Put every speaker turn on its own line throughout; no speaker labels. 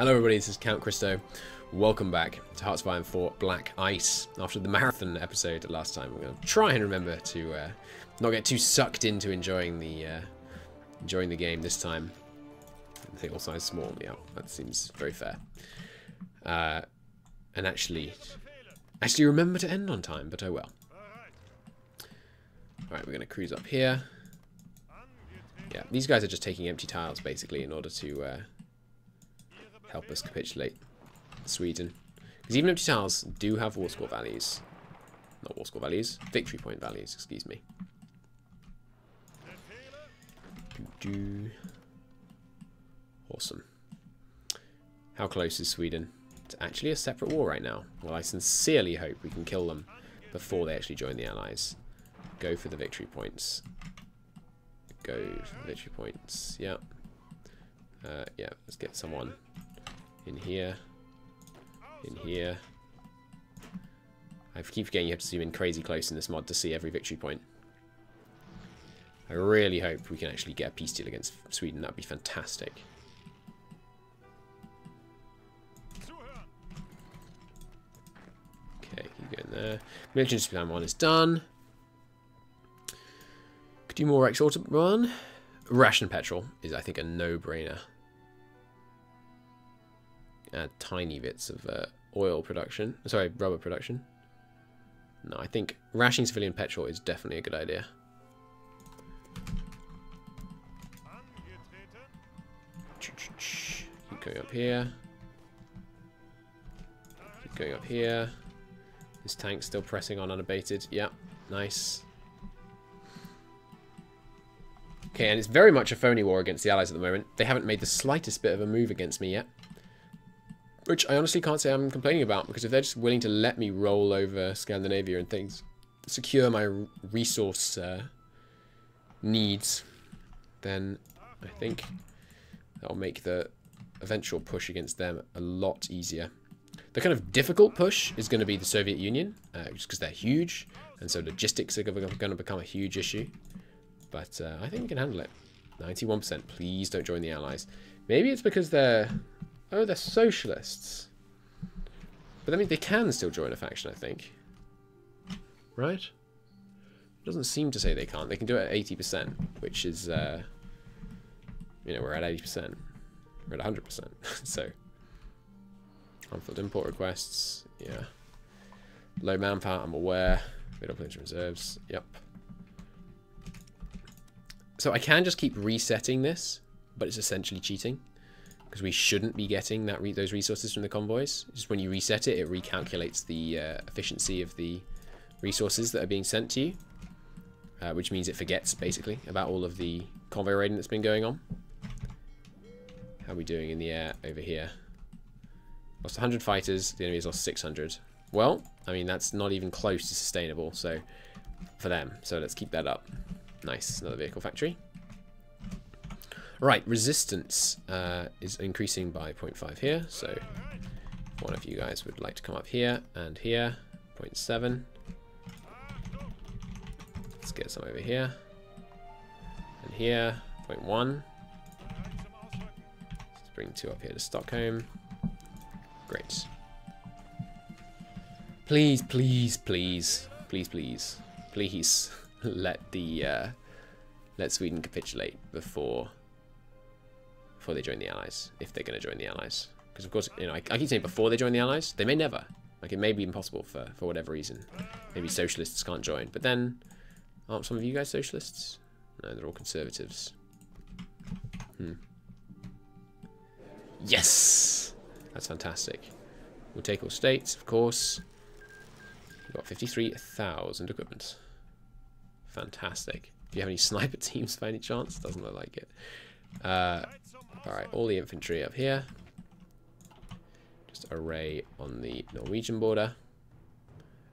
Hello everybody, this is Count Christo. Welcome back to HOI4 Black Ice. After the marathon episode last time, we're going to try and remember to not get too sucked into enjoying the game this time. Table size small, yeah, that seems very fair. And actually remember to end on time, but oh well. Alright, we're going to cruise up here. Yeah, these guys are just taking empty tiles, basically, in order to help us capitulate Sweden. Because even empty tiles do have war score values. Not war score values, victory point values, excuse me. Awesome. How close is Sweden to actually a separate war right now? Well, I sincerely hope we can kill them before they actually join the Allies. Go for the victory points. Go for the victory points. Yeah. Yeah, let's get someone in here. In here. I keep forgetting you have to zoom in crazy close in this mod to see every victory point. I really hope we can actually get a peace deal against Sweden. That would be fantastic. Okay, keep going there. Military discipline 1 is done. Could do more exalted one. Ration petrol is, I think, a no-brainer. Add tiny bits of oil production. Sorry, rubber production. No, I think rationing civilian petrol is definitely a good idea. Keep going up here. Keep going up here. This tank's still pressing on unabated. Yep, nice. Okay, and it's very much a phony war against the Allies at the moment. They haven't made the slightest bit of a move against me yet. Which I honestly can't say I'm complaining about, because if they're just willing to let me roll over Scandinavia and things, secure my resource needs, then I think that'll make the eventual push against them a lot easier. The kind of difficult push is going to be the Soviet Union, just because they're huge, and so logistics are going to become a huge issue. But I think we can handle it. 91%. Please don't join the Allies. Maybe it's because they're... Oh, they're socialists. But that means they can still join a faction, I think. Right? It doesn't seem to say they can't. They can do it at 80%, which is, you know, we're at 80%. We're at 100%. So, unfilled import requests. Yeah. Low manpower, I'm aware. Middle military reserves. Yep. So I can just keep resetting this, but it's essentially cheating. Because we shouldn't be getting those resources from the convoys. Just when you reset it, it recalculates the efficiency of the resources that are being sent to you. Which means it forgets, basically, about all of the convoy raiding that's been going on. How are we doing in the air over here? Lost 100 fighters, the enemy's lost 600. Well, I mean, that's not even close to sustainable for them. So let's keep that up. Nice, another vehicle factory. Right, resistance is increasing by 0.5 here, so if one of you guys would like to come up here and here, 0.7. Let's get some over here, and here, 0.1. Let's bring 2 up here to Stockholm. Great. Please, please, please, please, please, please let Sweden capitulate before they join the Allies, if they're going to join the Allies. Because, of course, you know, I keep saying before they join the Allies. They may never. Like, it may be impossible for whatever reason. Maybe socialists can't join. But then, aren't some of you guys socialists? No, they're all conservatives. Yes! That's fantastic. We'll take all states, of course. We've got 53,000 equipment. Fantastic. Do you have any sniper teams by any chance? Doesn't look like it. Alright, all the infantry up here. Just array on the Norwegian border.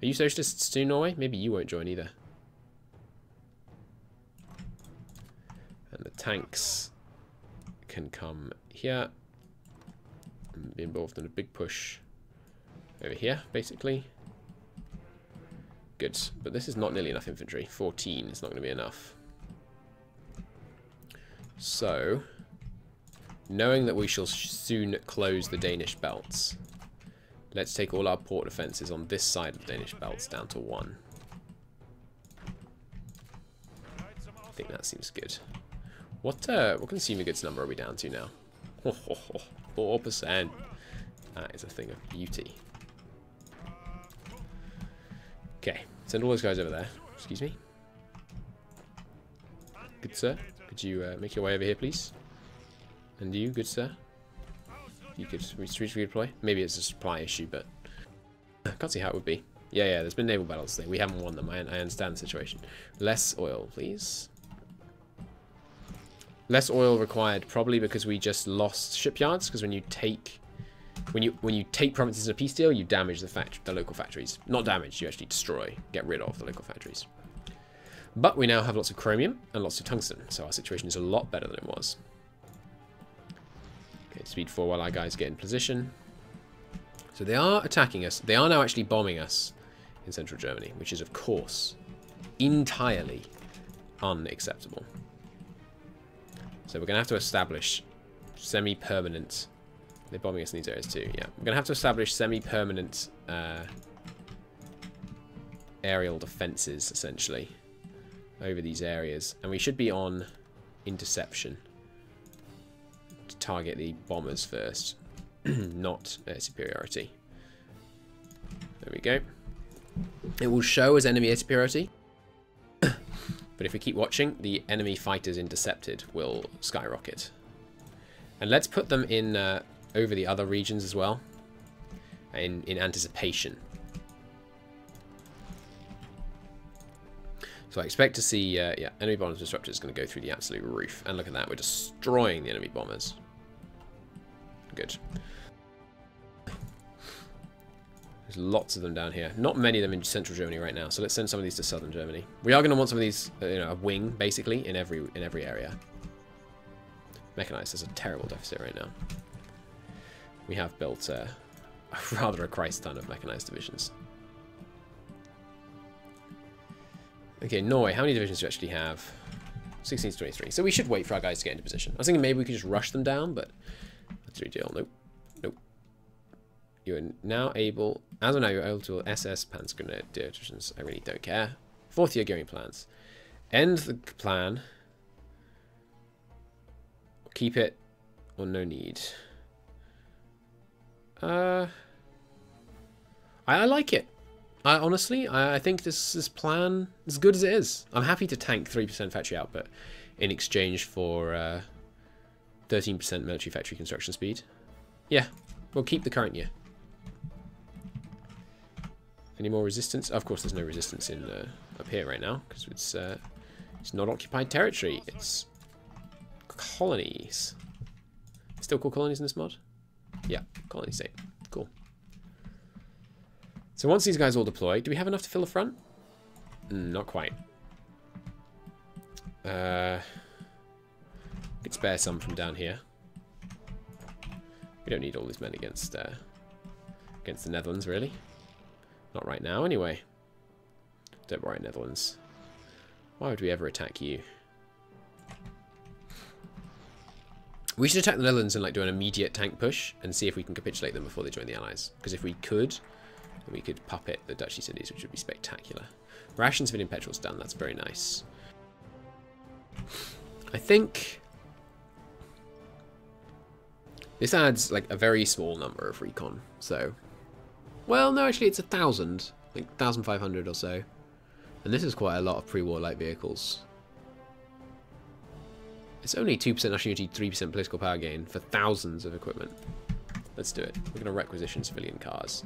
Are you socialists too, Norway? Maybe you won't join either. And the tanks can come here and be involved in a big push over here, basically. Good, but this is not nearly enough infantry. 14 is not going to be enough. So, knowing that we shall soon close the Danish belts, let's take all our port defences on this side of the Danish belts down to 1. I think that seems good. What consumer goods number are we down to now? 4%. That is a thing of beauty. Okay, send all those guys over there. Excuse me. Good sir, could you make your way over here, please? And you, good sir? You could redeploy. Maybe it's a supply issue, but I can't see how it would be. Yeah, there's been naval battles there. We haven't won them. I understand the situation. Less oil, please. Less oil required, probably because we just lost shipyards. Because when you take provinces in a peace deal, you damage the local factories. Not damage, you actually destroy, get rid of the local factories. But we now have lots of chromium and lots of tungsten, so our situation is a lot better than it was. Okay, speed 4 while our guys get in position. So they are attacking us. They are now actually bombing us in central Germany, which is, of course, entirely unacceptable. So we're going to have to establish semi-permanent... They're bombing us in these areas too, yeah. We're going to have to establish semi-permanent aerial defences, essentially, over these areas. And we should be on interception to target the bombers first, not air superiority. There we go. It will show as enemy air superiority, but if we keep watching, the enemy fighters intercepted will skyrocket. And let's put them in over the other regions as well, in anticipation. So I expect to see, yeah, enemy bombers disruptor is going to go through the absolute roof. And look at that, we're destroying the enemy bombers. Good. There's lots of them down here. Not many of them in central Germany right now. So let's send some of these to southern Germany. We are going to want some of these, you know, a wing basically in every area. Mechanized has a terrible deficit right now. We have built rather a Christ ton of mechanized divisions. Okay, Norway, how many divisions do you actually have? 16 to 23. So we should wait for our guys to get into position. I was thinking maybe we could just rush them down, but that's a deal. Nope. Nope. You're now able, as of now, you're able to SS Panzergrenadier divisions. I really don't care. 4th year going plans. End the plan. Keep it or no need. I like it. Honestly, I think this plan is as good as it is. I'm happy to tank 3% factory output in exchange for 13% military factory construction speed. Yeah, we'll keep the current year. Any more resistance? Of course, there's no resistance in up here right now because it's not occupied territory. It's colonies. Still called colonies in this mod? Yeah, colony state. Cool. So once these guys all deploy, do we have enough to fill the front? Not quite. Could spare some from down here. We don't need all these men against the Netherlands, really. Not right now, anyway. Don't worry, Netherlands. Why would we ever attack you? We should attack the Netherlands and like do an immediate tank push and see if we can capitulate them before they join the Allies. Because if we could, then we could puppet the Dutch East Indies, which would be spectacular. Ration civilian petrol's done. That's very nice. I think this adds like a very small number of recon. So, well, no, actually, it's 1,000, like 1,500 or so. And this is quite a lot of pre-war light vehicles. It's only 2% national unity, 3% political power gain for thousands of equipment. Let's do it. We're going to requisition civilian cars.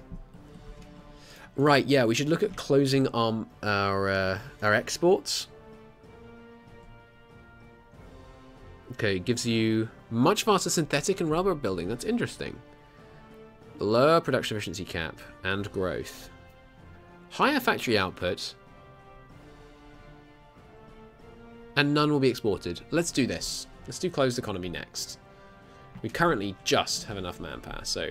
Right, yeah, we should look at closing our exports. Okay, gives you much faster synthetic and rubber building. That's interesting. Lower production efficiency cap and growth. Higher factory output. And none will be exported. Let's do this. Let's do closed economy next. We currently just have enough manpower, so...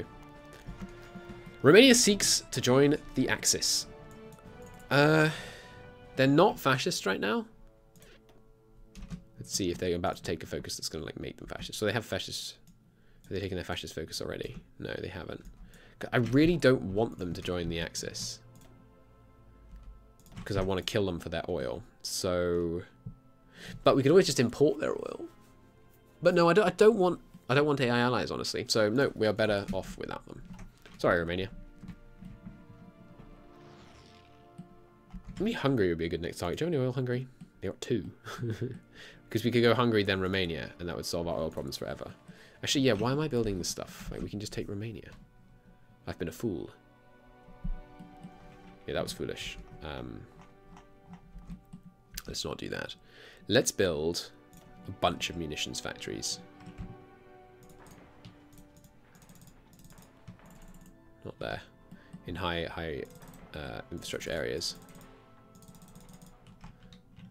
Romania seeks to join the Axis. They're not fascist right now. Let's see if they're about to take a focus that's going to like make them fascist. So they have fascist they taken their fascist focus already? No, they haven't. I really don't want them to join the Axis. Because I want to kill them for their oil. So... But we could always just import their oil. But no, I don't want AI allies, honestly. So, no, we are better off without them. Sorry, Romania. Maybe Hungary would be a good next target. Do you have any oil, Hungary? They got 2. Because we could go Hungary, then Romania, and that would solve our oil problems forever. Actually, yeah, why am I building this stuff? Like, we can just take Romania. I've been a fool. Yeah, that was foolish. Let's not do that. Let's build a bunch of munitions factories. Not there. In high infrastructure areas.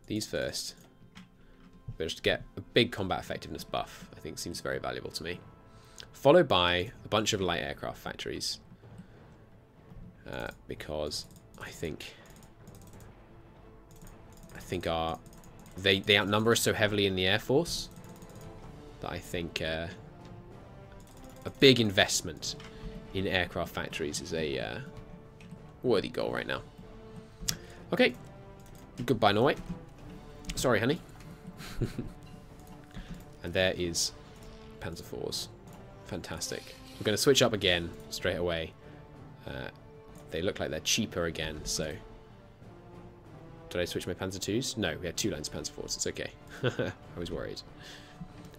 These first. But just to get a big combat effectiveness buff, I think seems very valuable to me. Followed by a bunch of light aircraft factories. Because I think they outnumber us so heavily in the Air Force that I think a big investment in aircraft factories is a worthy goal right now. Okay. Goodbye, Norway. Sorry, honey. And there is Panzer IVs. Fantastic. We're going to switch up again straight away. They look like they're cheaper again, so... Did I switch my Panzer IIs? No, we had 2 lines of Panzer IVs. It's okay. I was worried.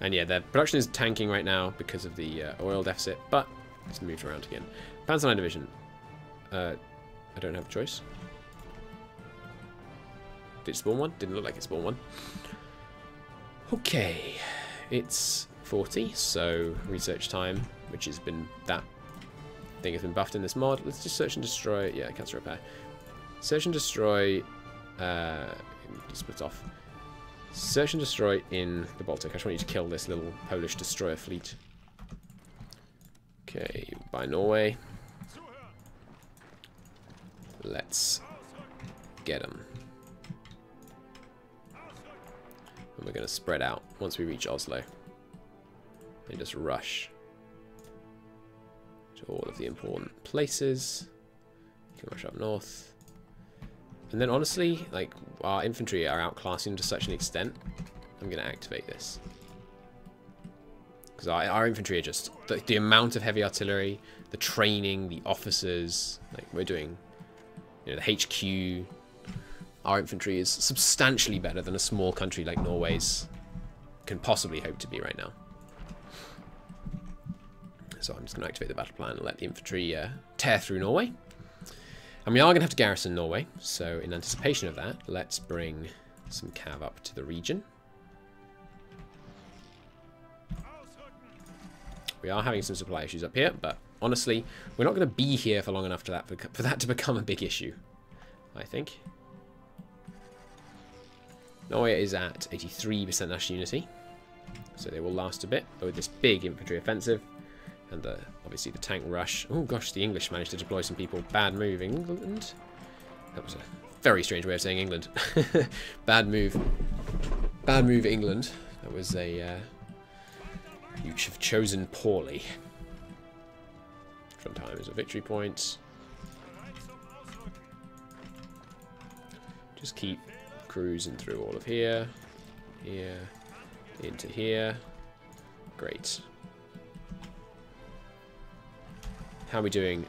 And yeah, their production is tanking right now because of the oil deficit, but it's moved around again. Panzer IX Division. I don't have a choice. Did it spawn one? Didn't look like it spawned one. Okay. It's 40, so research time, which has been that thing has been buffed in this mod. Let's just search and destroy. Yeah, cancel repair. Search and destroy. Split off. Search and destroy in the Baltic. I just want you to kill this little Polish destroyer fleet. Okay, by Norway. Let's get them. And we're going to spread out once we reach Oslo. And just rush to all of the important places. You can rush up north. And then honestly, like, our infantry are outclassing them to such an extent, I'm going to activate this. Because our infantry are just... The amount of heavy artillery, the training, the officers... Like, we're doing... You know, the HQ... Our infantry is substantially better than a small country like Norway's can possibly hope to be right now. So I'm just going to activate the battle plan and let the infantry tear through Norway. And we are going to have to garrison Norway, so in anticipation of that, let's bring some cav up to the region. We are having some supply issues up here, but honestly, we're not going to be here for long enough for that to become a big issue, I think. Norway is at 83% national unity, so they will last a bit, but with this big infantry offensive, and obviously the tank rush. Oh gosh, the English managed to deploy some people. Bad move, England. That was a very strange way of saying England. Bad move. Bad move, England. That was a... you have chosen poorly. Front time is a victory point. Just keep cruising through all of here. Here. Into here. Great. How are we doing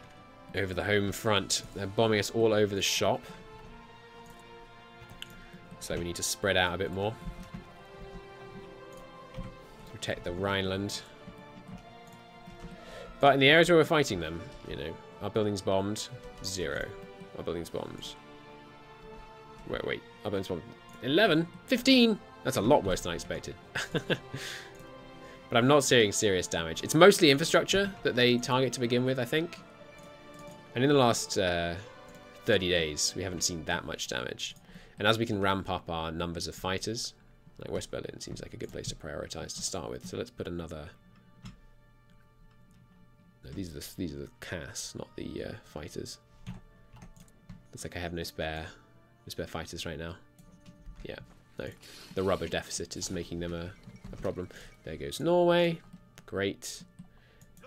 over the home front? They're bombing us all over the shop. So we need to spread out a bit more. Protect the Rhineland. But in the areas where we're fighting them, you know, our buildings bombed. 0. Our buildings bombed. Wait. Our buildings bombed. 11? 15? That's a lot worse than I expected. But I'm not seeing serious damage. It's mostly infrastructure that they target to begin with, I think. And in the last 30 days, we haven't seen that much damage. And as we can ramp up our numbers of fighters, like West Berlin seems like a good place to prioritize to start with. So let's put another... No, these are the CAS, not the fighters. Looks like I have no spare fighters right now. Yeah, no. The rubber deficit is making them a problem. There goes Norway. Great.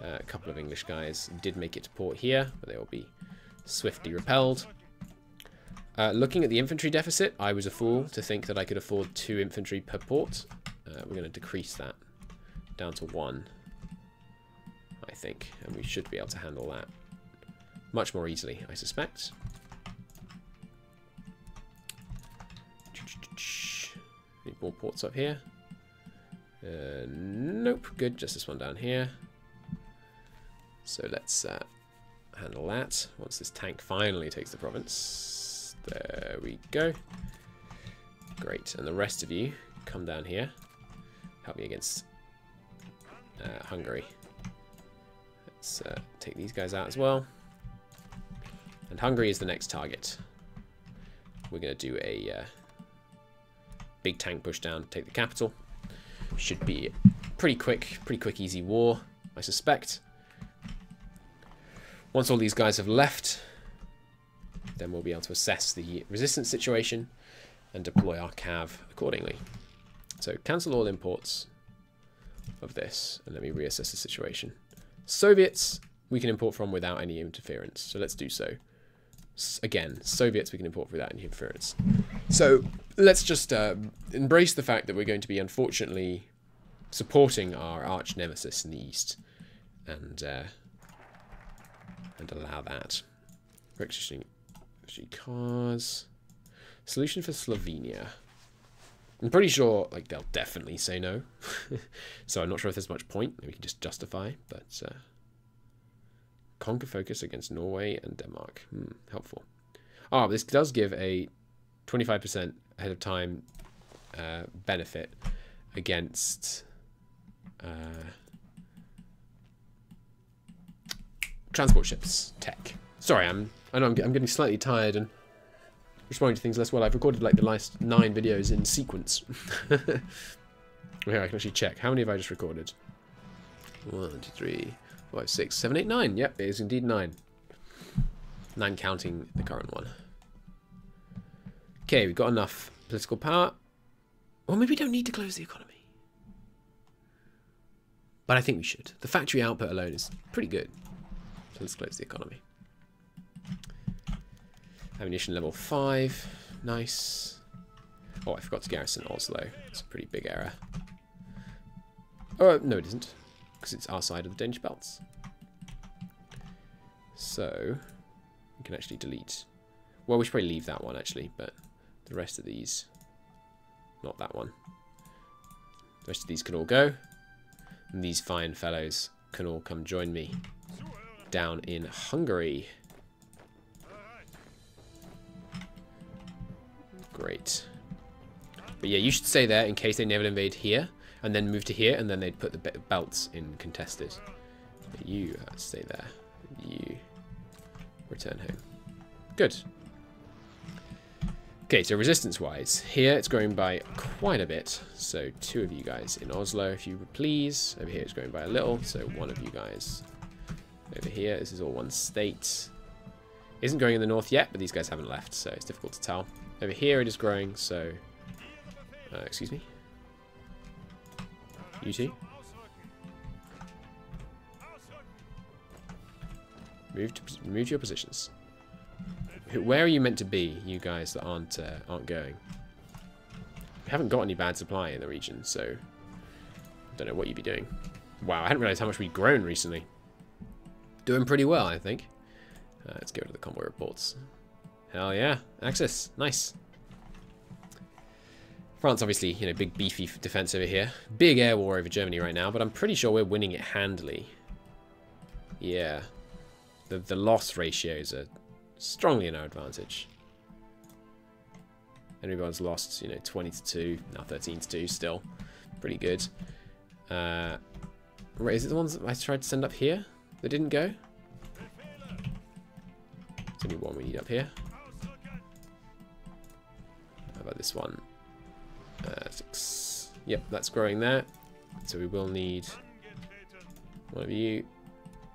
A couple of English guys did make it to port here, but they will be swiftly repelled. Looking at the infantry deficit, I was a fool to think that I could afford 2 infantry per port. We're going to decrease that down to 1, I think, and we should be able to handle that much more easily, I suspect. Need more ports up here. Nope, good, just this one down here. So let's handle that once this tank finally takes the province. There we go. Great, and the rest of you come down here. Help me against Hungary. Let's take these guys out as well. And Hungary is the next target. We're going to do a big tank push down to take the capital. Should be pretty quick, easy war, I suspect. Once all these guys have left, then we'll be able to assess the resistance situation and deploy our cav accordingly. So cancel all imports of this, and let me reassess the situation. Soviets we can import from without any interference, so let's do so. Again, Soviets we can import without any interference. So let's just embrace the fact that we're going to be unfortunately supporting our arch nemesis in the east, and allow that. Requisitioning cars. Solution for Slovenia. I'm pretty sure like they'll definitely say no. So I'm not sure if there's much point. Maybe we can just justify, but conquer focus against Norway and Denmark. Helpful. Oh, this does give a 25% ahead of time benefit against transport ships tech. Sorry, I know I'm getting slightly tired and responding to things less well. I've recorded like the last 9 videos in sequence. Here I can actually check. How many have I just recorded? 1, 2, 3, 5, 6, 7, 8, 9. Yep, it is indeed 9. 9 counting the current one. Okay, we've got enough political power. Or maybe we don't need to close the economy. But I think we should. The factory output alone is pretty good. So let's close the economy. Ammunition level 5. Nice. Oh, I forgot to garrison Oslo. It's a pretty big error. Oh, no it isn't. Because it's our side of the Danish belts. So, we can actually delete. Well, we should probably leave that one actually, but the rest of these, not that one. The rest of these can all go. And these fine fellows can all come join me down in Hungary. Great. But yeah, you should stay there in case they never invade here, and then move to here, and then they'd put the belts in contested. But you stay there. You return home. Good. Okay, so resistance-wise, here it's growing by quite a bit. So 2 of you guys in Oslo, if you would please. Over here it's growing by a little, so 1 of you guys over here. This is all one state. Isn't growing in the north yet, but these guys haven't left, so it's difficult to tell. Over here it is growing, so... excuse me. You two. Move to your positions. Where are you meant to be, you guys that aren't going? We haven't got any bad supply in the region, so... I don't know what you'd be doing. Wow, I hadn't realised how much we'd grown recently. Doing pretty well, I think. Let's go to the convoy reports. Hell yeah. Axis. Nice. France, obviously, you know, big beefy defense over here. Big air war over Germany right now, but I'm pretty sure we're winning it handily. Yeah. The loss ratios are strongly in our advantage. Everyone's lost, you know, 20-2, now 13-2 still. Pretty good. Right, is it the ones that I tried to send up here that didn't go? There's only one we need up here. How about this one? 6. Yep, that's growing there. So we will need one of you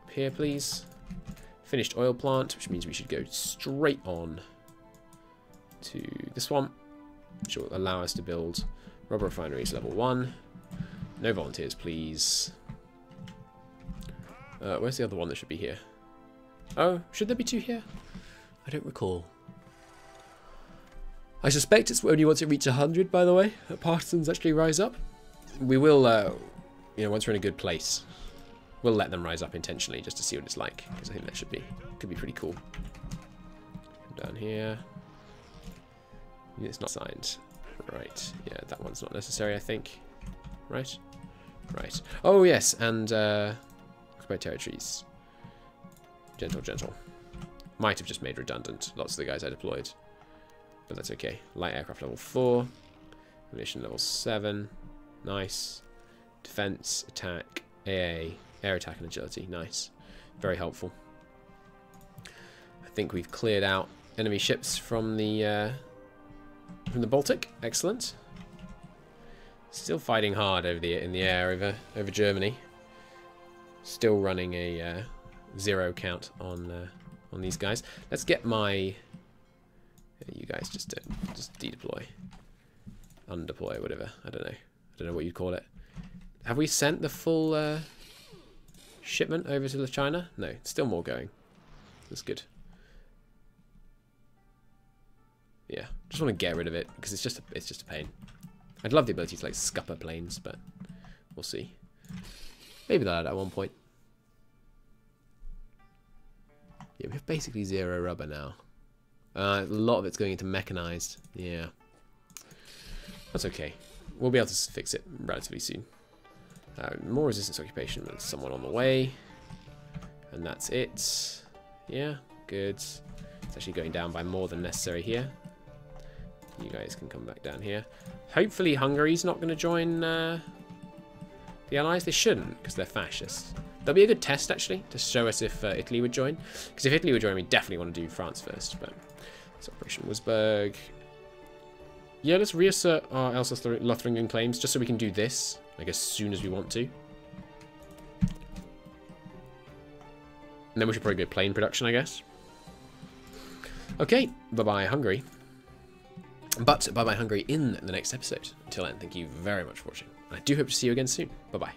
up here, please. Finished oil plant, which means we should go straight on to this one, which will allow us to build rubber refineries level 1. No volunteers, please. Where's the other one that should be here? Oh, should there be 2 here? I don't recall. I suspect it's only once it reaches 100, by the way, that partisans actually rise up. We will, you know, once we're in a good place, we'll let them rise up intentionally just to see what it's like, because I think that could be pretty cool. Down here. It's not signed. Right, yeah, that one's not necessary, I think. Right? Right. Oh, yes, and, occupied territories. Gentle, gentle. Might have just made redundant lots of the guys I deployed. But that's okay. Light aircraft level 4. Ammunition level 7. Nice. Defense, attack, AA, air attack and agility. Nice. Very helpful. I think we've cleared out enemy ships from the Baltic. Excellent. Still fighting hard over in the air over Germany. Still running a 0 count on these guys. Let's get my. You guys just dedeploy, undeploy, whatever. I don't know what you'd call it. Have we sent the full shipment over to China? No, still more going. That's good. Yeah, just want to get rid of it because it's just a pain. I'd love the ability to like scupper planes, but we'll see. Maybe that at one point. Yeah, we have basically 0 rubber now. A lot of it's going into mechanized. Yeah. That's okay. We'll be able to fix it relatively soon. More resistance occupation. There's someone on the way. And that's it. Yeah, good. It's actually going down by more than necessary here. You guys can come back down here. Hopefully Hungary's not going to join the Allies. They shouldn't, because they're fascists. That'll be a good test, actually, to show us if Italy would join. Because if Italy would join, we definitely want to do France first. But it's Operation Wurzburg. Yeah, let's reassert our Alsace-Lothringen claims, just so we can do this, like, as soon as we want to. And then we should probably go plane production, I guess. Okay, bye-bye, Hungary. But bye-bye, Hungary, in the next episode. Until then, thank you very much for watching. I do hope to see you again soon. Bye-bye.